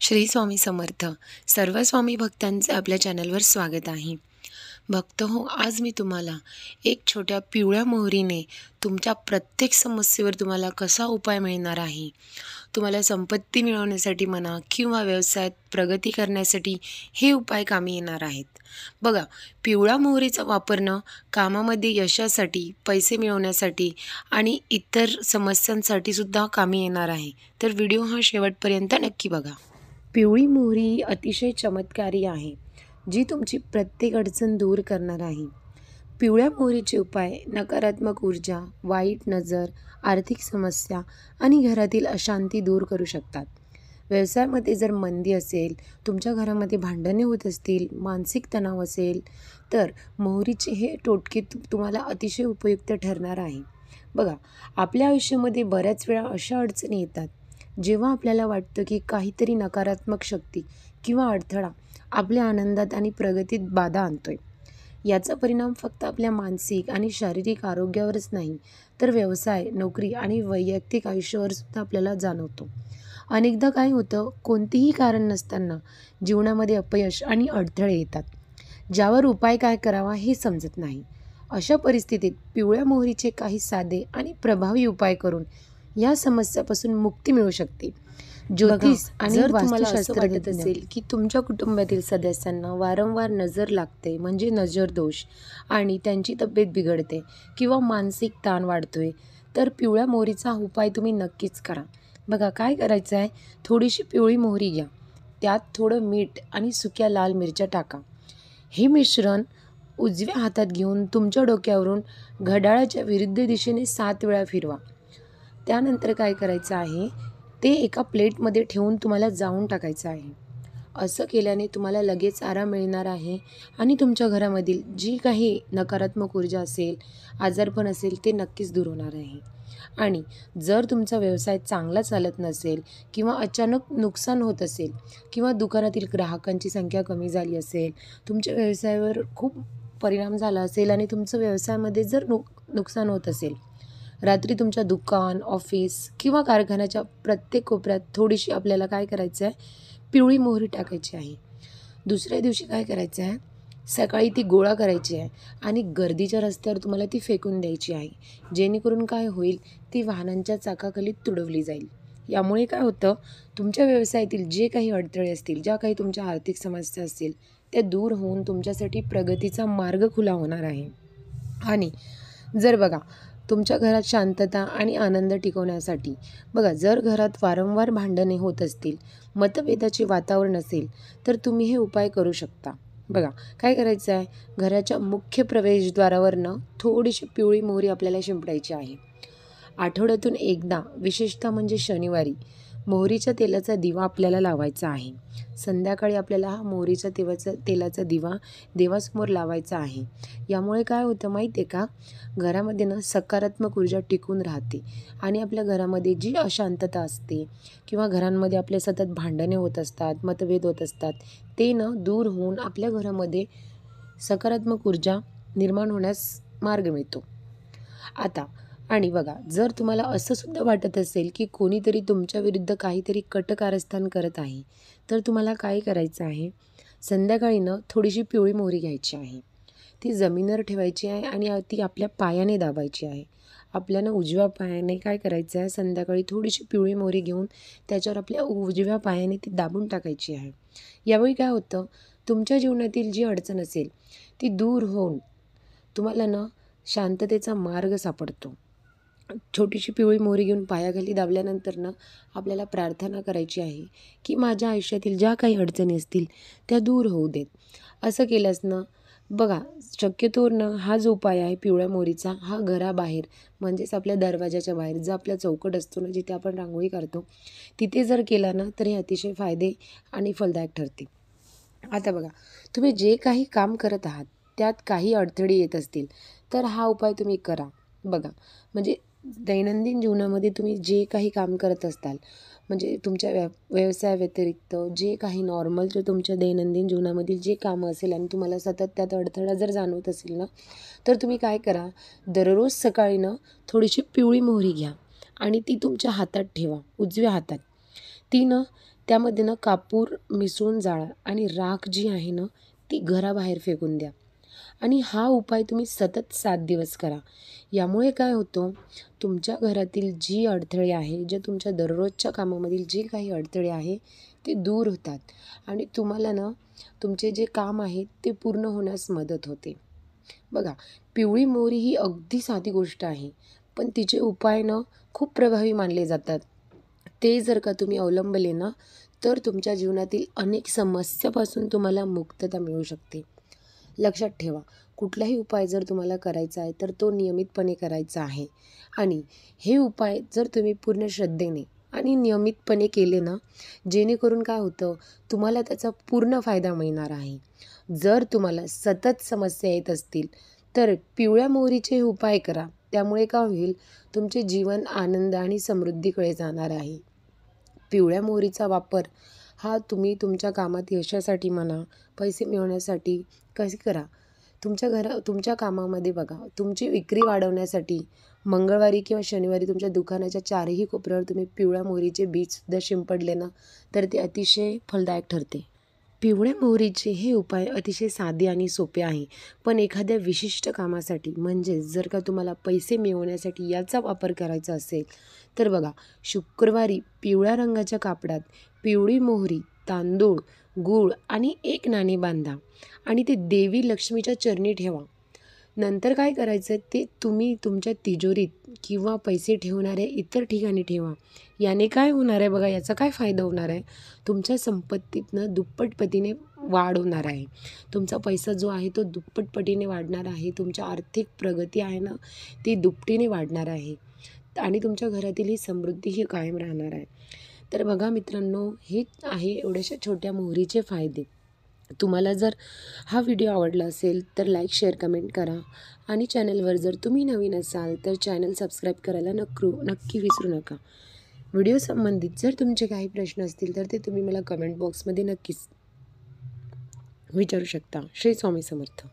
श्री स्वामी समर्थ. सर्व स्वामी भक्तांचे आपल्या चॅनलवर स्वागत आहे. भक्त हो, आज मी तुम्हाला एक छोट्या पिवळ्या मोहरीने तुमच्या प्रत्येक समस्येवर तुम्हाला कसा उपाय मिळणार आहे. तुम्हाला संपत्ती मिळवण्यासाठी म्हणा किंवा व्यवसायात प्रगती करण्यासाठी हे उपाय कामी येणार आहेत. बघा, पिवळा मोहरीचा वापरणं कामामध्ये यशासाठी, पैसे मिळवण्यासाठी आणि इतर समस्यांसाठी सुद्धा कामी येणार आहे. तर व्हिडिओ हा शेवटपर्यंत नक्की बघा. पिवळी मोहरी अतिशय चमत्कारी आहे, जी तुमची प्रत्येक अडचण दूर करणार आहे. पिवळ्या मोहरीचे उपाय नकारात्मक ऊर्जा, वाईट नजर, आर्थिक समस्या आणि घरातील अशांती दूर करू शकतात. व्यवसायामध्ये जर मंदी असेल, तुमच्या घरामध्ये भांडणे होत असतील, मानसिक तणाव असेल, तर मोहरीचे हे टोटके तुम्हाला अतिशय उपयुक्त ठरणार आहे. बघा, आपल्या आयुष्यामध्ये बऱ्याच वेळा अशा अडचणी येतात जेव्हा आपल्याला वाटतं की काहीतरी नकारात्मक शक्ती किंवा अडथळा आपल्या आनंदात आणि प्रगतीत बाधा आणतोय. याचा परिणाम फक्त आपल्या मानसिक आणि शारीरिक आरोग्यावरच नाही, तर व्यवसाय, नोकरी आणि वैयक्तिक आयुष्यावर सुद्धा आपल्याला जाणवतो. अनेकदा काय होतं, कोणतेही कारण नसताना जीवनामध्ये अपयश आणि अडथळे येतात, ज्यावर उपाय काय करावा हे समजत नाही. अशा परिस्थितीत पिवळ्या मोहरीचे काही साधे आणि प्रभावी उपाय करून या समस्यापासून मुक्ती मिळू शकते. ज्योतिष आणि जर तुम्हाला वास्तुशास्त्र वाटत असेल की तुमच्या कुटुंबातील सदस्यांना वारंवार नजर लागते, म्हणजे नजर दोष, आणि त्यांची तब्येत बिघडते किंवा मानसिक ताण वाढतोय, तर पिवळ्या मोहरीचा उपाय तुम्ही नक्कीच करा. बघा, काय करायचं आहे, थोडीशी पिवळी मोहरी घ्या, त्यात थोडं मीठ आणि सुक्या लाल मिरच्या टाका. हे मिश्रण उजव्या हातात घेऊन तुमच्या डोक्यावरून घड्याळाच्या विरुद्ध दिशेने 7 वेळा फिरवा. त्यानंतर काय करायचं आहे, ते एका प्लेटमध्ये ठेवून तुम्हाला जाळून टाकायचं आहे. असं केल्याने तुम्हाला लगेच आराम मिळणार आहे आणि तुमच्या घरामधील जी काही नकारात्मक ऊर्जा असेल, आजारपण असेल, ते नक्कीच दूर होणार आहे. आणि जर तुमचा व्यवसाय चांगला चालत नसेल किंवा अचानक नुकसान होत असेल किंवा दुकानातील ग्राहकांची संख्या कमी झाली असेल, तुमच्या व्यवसायावर खूप परिणाम झाला असेल आणि तुमचं व्यवसायामध्ये जर नुकसान होत असेल, रात्री तुमच्या दुकान, ऑफिस किंवा कारखान्याच्या प्रत्येक कोपऱ्यात थोडीशी आपल्याला काय करायचं आहे, पिवळी मोहरी टाकायची आहे. दुसऱ्या दिवशी काय करायचं आहे, सकाळी ती गोळा करायची आहे आणि गर्दीच्या रस्त्यावर तुम्हाला ती फेकून द्यायची आहे. जेणेकरून काय होईल, ती वाहनांच्या चाकाखाली तुडवली जाईल. यामुळे काय होतं, तुमच्या व्यवसायातील जे काही अडथळे असतील, ज्या काही तुमच्या आर्थिक समस्या असतील, त्या दूर होऊन तुमच्यासाठी प्रगतीचा मार्ग खुला होणार आहे. आणि जर बघा, तुमच्या घरात शांतता आणि आनंद टिकवण्यासाठी, बघा, जर घरात वारंवार भांडणे होत असतील, मतभेदाचे वातावरण असेल, तर तुम्ही हे उपाय करू शकता. बघा, काय करायचं आहे, घराच्या मुख्य प्रवेशद्वारावरनं थोडीशी पिवळी मोहरी आपल्याला शिंपडायची आहे. आठवड्यातून एकदा, विशेषतः म्हणजे शनिवारी, मोहरीच्या तेलाचा दिवा आपल्याला लावायचा आहे. संध्याकाळी आपल्याला हा मोहरीच्या तेलाचा दिवा देवासमोर लावायचा आहे. यामुळे काय होतं माहिती आहे का, घरामध्ये सकारात्मक ऊर्जा टिकून राहते आणि आपल्या घरामध्ये जी अशांतता असते किंवा घरांमध्ये आपले सतत भांडणे होत असतात, मतभेद होत असतात, ते दूर होऊन आपल्या घरामध्ये सकारात्मक ऊर्जा निर्माण होण्यास मार्ग मिळतो. आता आणि बघा, जर तुम्हाला असं सुद्धा वाटत असेल की कोणीतरी तुमच्या विरुद्ध काहीतरी कटकारस्थान करत आहे, तर तुम्हाला काय करायचं आहे, संध्याकाळी थोडीशी पिवळी मोहरी घ्यायची आहे. ती जमिनीवर ठेवायची आहे आणि ती आपल्या पायाने दाबायची आहे. आपल्याला उजव्या पायाने काय करायचं आहे, संध्याकाळी थोडीशी पिवळी मोहरी घेऊन त्याच्यावर आपल्या उजव्या पायाने ती दाबून टाकायची आहे. यावेळी काय होतं, तुमच्या जीवनातील जी अडचण असेल ती दूर होऊन तुम्हाला शांततेचा मार्ग सापडतो. छोटीशी पिवळी मोहरी घेऊन पायाखाली दाबल्यानंतर आपल्याला प्रार्थना करायची आहे की माझ्या आयुष्यातील ज्या काही अडचणी असतील त्या दूर होऊ देत. असं केल्यास बघा, शक्यतोवर हा जो उपाय आहे पिवळ्या मोहरीचा, हा घराबाहेर, म्हणजेच आपल्या दरवाजाच्या बाहेर जो आपला चौकट असतो जिथे आपण रांगोळी काढतो, तिथे जर केला तर हे अतिशय फायदे आणि फलदायक ठरते. आता बघा, तुम्ही जे काही काम करत आहात त्यात काही अडथळे येत असतील, तर हा उपाय तुम्ही करा. बघा, म्हणजे दैनंदिन जीवनामध्ये तुम्ही जे काही काम करत असताल, म्हणजे तुमच्या व्यवसायाव्यतिरिक्त जे काही नॉर्मल जे तुमच्या दैनंदिन जीवनामधील जे कामं असेल आणि तुम्हाला सतत त्यात अडथळा जर जाणवत असेल तर तुम्ही काय करा, दररोज सकाळी थोडीशी पिवळी मोहरी घ्या आणि ती तुमच्या हातात ठेवा, उजव्या हातात. ती त्यामध्ये ना कापूर मिसळून जाळा आणि राख जी आहे ना ती घराबाहेर फेकून द्या. आणि हा उपाय तुम्ही सतत 7 दिवस करा. यामुळे काय होतं, तुमच्या घरातील जी अडथळे आहे, जे तुमच्या दररोजच्या कामामधील जे काही अडथळे आहे ते दूर होतात आणि तुम्हाला ना तुमचे जे काम आहे ते पूर्ण होण्यास मदत होते. बघा, पिवळी मोहरी ही अगदी साधी गोष्ट आहे, पण तिचे उपाय ना खूप प्रभावी मानले जातात. ते जर का तुम्ही अवलंबले ना, तर तुमच्या जीवनातील अनेक समस्यापासून तुम्हाला मुक्तता मिळू शकते. लक्षात ठेवा, कुठलाही उपाय जर तुम्हाला करायचा आहे तर तो नियमितपणे करायचा आहे. आणि हे उपाय जर तुम्ही पूर्ण श्रद्धेने आणि नियमितपणे केले ना, जेणेकरून काय होतं, तुम्हाला त्याचा पूर्ण फायदा मिळणार आहे. जर तुम्हाला सतत समस्या येत असतील तर पिवळ्या मोहरीचे हे उपाय करा. त्यामुळे काय होईल, तुमचे जीवन आनंद आणि समृद्धीकडे जाणार आहे. पिवळ्या मोहरीचा वापर हा तुम्ही तुमच्या कामात यशासाठी म्हणा, पैसे मिळवण्यासाठी कसे करा. तुमच्या कामामध्ये बघा, तुमची विक्री वाढवण्यासाठी मंगळवारी किंवा शनिवारी तुमच्या दुकानाच्या चारही कोपऱ्यावर तुम्ही पिवळ्या मोहरीचे बीजसुद्धा शिंपडले ना, तर ते अतिशय फलदायक ठरते. पिवळ्या मोहरीचे हे उपाय अतिशय साधे आणि सोपे आहे, पण एखाद्या विशिष्ट कामासाठी म्हणजेच जर का तुम्हाला पैसे मिळवण्यासाठी याचा वापर करायचा असेल तर बघा, शुक्रवारी पिवळ्या रंगाच्या कापडात पिवळी मोहरी, तांदूळ, गूळ आणि 1 नाणे बांधा आणि ते देवी लक्ष्मीच्या चरणी ठेवा. नंतर काय करायचं ते तुम्ही तुमच्या तिजोरीत किंवा पैसे ठेवणाऱ्या इतर ठिकाणी ठेवा. याने काय होणार आहे बघा, याचा काय फायदा होणार आहे, तुमच्या संपत्तीतनं दुप्पटपटीने वाढ होणार आहे. तुमचा पैसा जो आहे तो दुप्पटपटीने वाढणार आहे. तुमच्या आर्थिक प्रगती आहे ना ती दुपटीने वाढणार आहे आणि तुमच्या घरातील ही समृद्धी ही कायम राहणार आहे. तर बघा मित्रांनो, हे आहे एवढ्याशा छोट्या मोहरीचे फायदे. तुम्हाला जर हा व्हिडिओ आवडला असेल तर लाईक, शेअर, कमेंट करा आणि चॅनलवर जर तुम्ही नवीन असाल तर चॅनल सबस्क्राईब करायला नक्की विसरू नका. व्हिडिओ संबंधित जर तुमचे काही प्रश्न असतील तर ते तुम्ही मला कमेंट बॉक्समध्ये नक्कीच विचारू शकता. श्री स्वामी समर्थ.